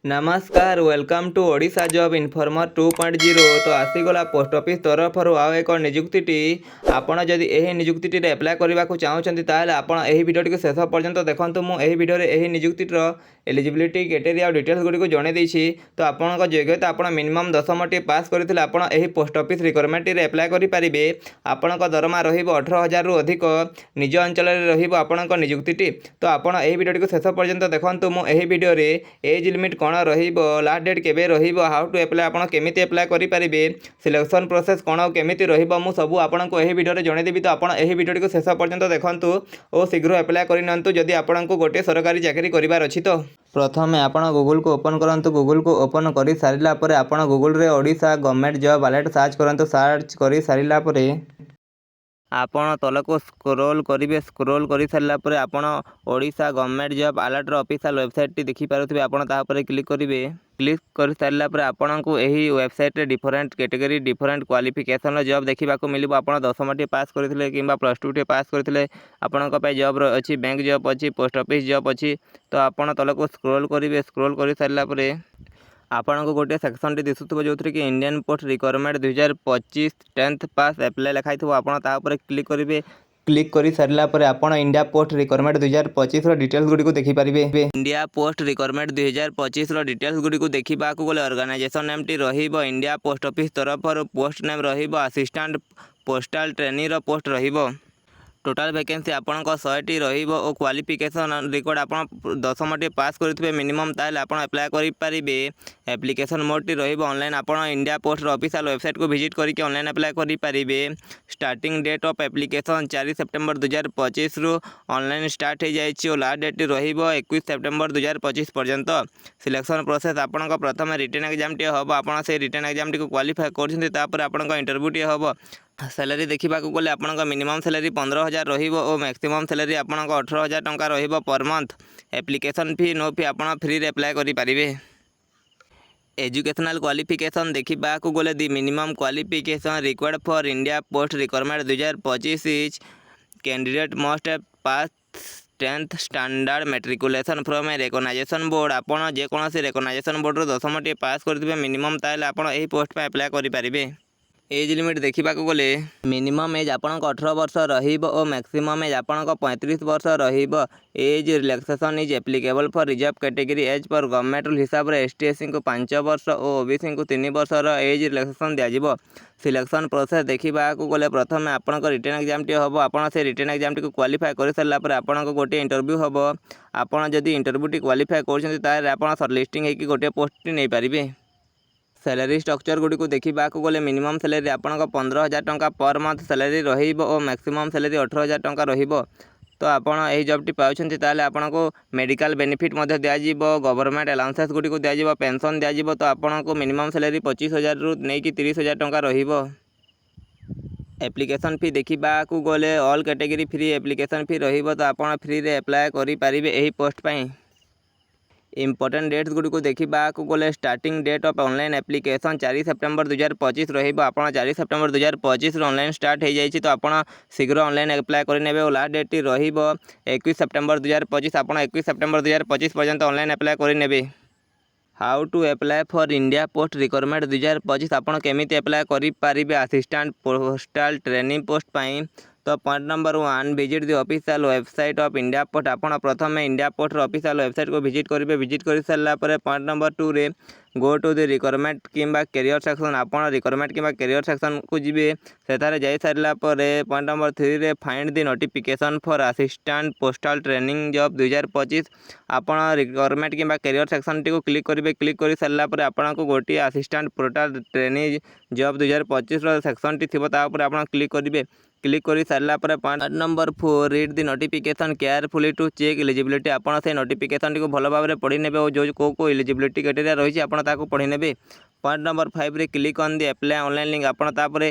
नमस्कार welcome to Odisha job informer 2.0 तो आसीगला post office तरफ आउ एक नियुक्ति आपण जदि यही नियुक्ति एप्लाय करने को चाहते ताल आप भिडियो शेष पर्यंत देखो मुझे भिडियो नियुक्ति एलिजिबिलिटी क्राइटेरिया और डिटेल्स गुड़ी जन देती तो आपंक योग्यता आप मिनिमम 10टी पास करते आपण पोस्ट ऑफिस रिक्वायरमेंट एप्लाय करेंगे। आपण दरमा रु18,000 रु अधिक निज अंचल आपण नियुक्ति तो आपण भिडियो शेष पर्यंत देखो मुझे भिडियो एज लिमिट कौन लास्ट डेट केबे हाउ टू एप्लाय आप केमी एप्लाय करेंगे सिलेक्शन प्रोसेस कौन केमी रु सब आपको यही भिडियो जनईदेवी तो आपड़ यही भिडियो शेष पर्यंत देखूँ और शीघ्र एप्लाय करनी जदि आपको गोटे सरकारी चाकरी करार अच्छी। तो प्रथम आप गूगल को ओपन करूँ। गूगल को ओपन कर सारा पर आप गूगल रे Odisha government job alert search करूँ। सर्च कर सारा पर आपण तल को स्क्रोल करेंगे। स्क्रोल कर सारा पर आपण Odisha government job alert official website T देखी पारे आपण तापर क्लिक करेंगे। क्लिक कर सारा पर आपण को यही वेबसाइट रे different category different qualification job देखा मिल। आप 10टी पास करते कि +2 पास करते आपण जॉब अच्छी बैंक जॉब अच्छी पोस्ट ऑफिस जॉब अच्छी। तो आपड़ तल को स्क्रोल करेंगे। स्क्रोल कर सारा पर आपन को गोटे सेक्शन टी दिशुव जो कि इंडियन पोस्ट रिक्वायरमेंट 2025 10th पास एप्लाय लिखाई थो आप क्लिक करेंगे। क्लिक कर सारा पर आपड़ इंडिया पोस्ट रिक्वायरमेंट 2025 डिटेल्स गुड़ी देखिपारे। इंडिया पोस्ट रिक्वायरमेंट 2025 डिटेल्स गुड़ी देखा गले ऑर्गेनाइजेशन नेम टी इंडिया पोस्ट ऑफिस तरफ post name assistant postal trainee post total vacancy आपंक 100टी और क्वालिफिकेशन रिकॉर्ड आप 10टी पास करेंगे मिनिमम ताल आप एप्लाय करेंगे। एप्लिकेशन मोड टी ऑनलाइन आप इंडिया पोस्ट ऑफिशियल वेबसाइट को विजिट करके ऑनलाइन एप्लाय करेंगे। Starting date of application 4 September 2025 रु ऑनलाइन स्टार्ट हो जाए और लास्ट डेट रु21 सेप्टेम्बर 2025 पर्यंत। सिलेक्शन प्रोसेस आपंक प्रथम रिटन एग्जाम टी हम आप रिटन एग्जाम टी क्वालिफाई कर इंटरव्यू टी हम। सैलरी देखा गले आप मिनिमम सैलरी 15,000 और मैक्सिमम सैलरी आपंक 18,000 टंका per month. Application fee no fee आप फ्री एप्लाय करेंगे। एजुकेशनल क्वालिफिकेशन देखा गले the minimum qualification required for India post requirement 2025 is candidate must pass 10th standard matriculation from a recognization board. आपड़ जेकोसी recognition board 10टी पास करते minimum ताल आप post पर एप्लाय करेंगे। एज लिमिट देखा गले मिनिमम एज आपंक 18 वर्ष और मैक्सिमम एज आपंक 35 वर्ष age relaxation is applicable for reserve category as per government rule हिसाब से ST/SC को 5 वर्ष और OBC को 3 वर्ष एज रिलैक्सेशन दिज्व। सिलेक्शन प्रोसेस देखा गले प्रथम आपंक रिटन एग्जाम टी हम आप रिटन एग्जाम टी क्वालिफाई कर सारा पर आपंक गोटे इंटरव्यू हम। आपड़ जदि इंटरव्यू टी क्वालिफाई कर सर्टलिस्टिंग होगी गोटे पोस्ट नहीं पारे। सैलरी स्ट्रक्चर गुड़ी को देखा गले मिनिमम सैलरी आपंक 15,000 टंका पर मंथ सैलरी और मैक्सिमम सैलरी 18,000 टंका तो आपड़ यही जॉब टी पाँच ताल आपको मेडिकल बेनिफिट दिज्व गवर्नमेंट अलाउंसेस गुड़ी को दिज्व पेंशन दिज्व। तो आपको मिनिमम सैलरी 25,000 रु नहीं 30,000 टंका। एप्लिकेशन फी देखा गले all category free application fee तो आप फ्री एप्लाय करेंगे यही पोस्ट पाई। इम्पोर्टेंट डेट्स गुड़ी को देखा गले starting date of online application 4 September 2025 आप 4 सेप्टेम्बर 2025 ऑनलाइन स्टार्ट हो जाए। तो आप शीघ्र ऑनलाइन एप्लाय करेंगे और लास्ट डेट रु21 सेप्टेम्बर 2025 आप 21 सेप्टेम्बर 2025 पर्यंत ऑनलाइन एप्लाय करेंगे। How to apply for India post requirement 2025 आप केमी एप्लाय करेंगे असिस्टेंट पोस्टल ट्रेनिंग पोस्ट पाई। तो point number 1 visit the official website of India post आप प्रथम इंडिया पोस्ट ऑफिशियल वेबसाइट को विजिट करेंगे। विजिट कर सारा पर पॉइंट नंबर 2 रे गो टू द रिक्वायरमेंट किंबा कैरियर सेक्शन आप रिक्वायरमेंट किंबा कैरियर सेक्शन को जी से जा सारा पर पॉइंट नंबर 3 रे find the notification for assistant postal training job 2025 आप रिक्वायरमेंट किंबा कैरियर सेक्शन टी को क्लिक करेंगे। क्लिक कर सारा पर आपको गोटे assistant postal training job 2025 section टी थी आप क्लिक करेंगे। क्लिक कर सारा पर point number 4 read the notification carefully to check eligibility आप से नोटिफिकेशन टी को भल भाव में पढ़ी ने और जो को एलिजिबिलिटी क्राइटेरिया रही है पढ़ी ने। पॉइंट नंबर 5 रे click on the apply online link आप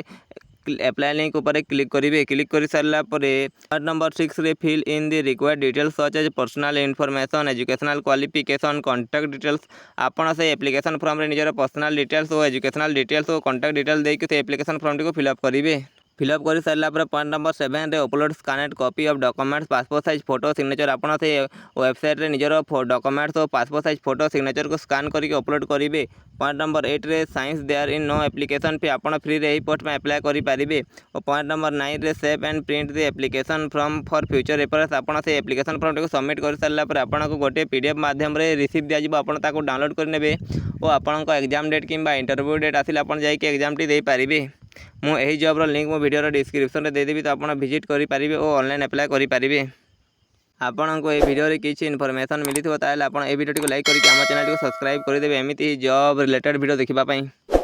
एप्लाय लिंक उपर क्लिक करेंगे। क्लिक कर सारा पर पॉइंट नंबर 6 रे fill in the required details such as personal information educational qualification contact details आप से एप्लिकेशन फॉर्म रे निजर पर्सनल डिटेल्स और एजुकेशनल डिटेल्स और कॉन्टैक्ट डिटेल्स देके एप्लिकेशन फॉर्म टी को फिलअप करेंगे। फिलअप कर सारा point number 7 upload scanned copy of documents passport size photo signature आपन से वेबसाइट रे निजर डॉक्यूमेंट्स और पासपोर्ट साइज फोटो सिग्नेचर को स्कान करके अपलोड करेंगे। पॉइंट नंबर 8 रे science there in no application fee आपन फ्री रे ही पोस्ट में अप्लाई करि पारिबे। और पॉइंट नंबर 9 रे save and print the application form for future reference आपन से एप्लिकेशन फॉर्म को सबमिट कर सारा पर आपन को गोटे पीडीएफ माध्यम रे रिसीव दिया जिवो आपन ताको डाउनलोड कर नेबे और आपन को एग्जाम डेट किंबा इंटरव्यू डेट आसिले आपन जाई के एग्जाम टी दे पारिबे। मु एही जॉब लिंक मो वीडियो डिस्क्रिप्शन में देदेवी तो आप विजिट करेंगे और ऑनलाइन अप्लाई करेंगे। आपन को ये वीडियो रे किसी इन्फॉर्मेशन मिली थो ताले आपन ए वीडियो को लाइक करके आम चैनल को सब्सक्राइब करदेवे एमती जॉब रिलेटेड वीडियो देखा।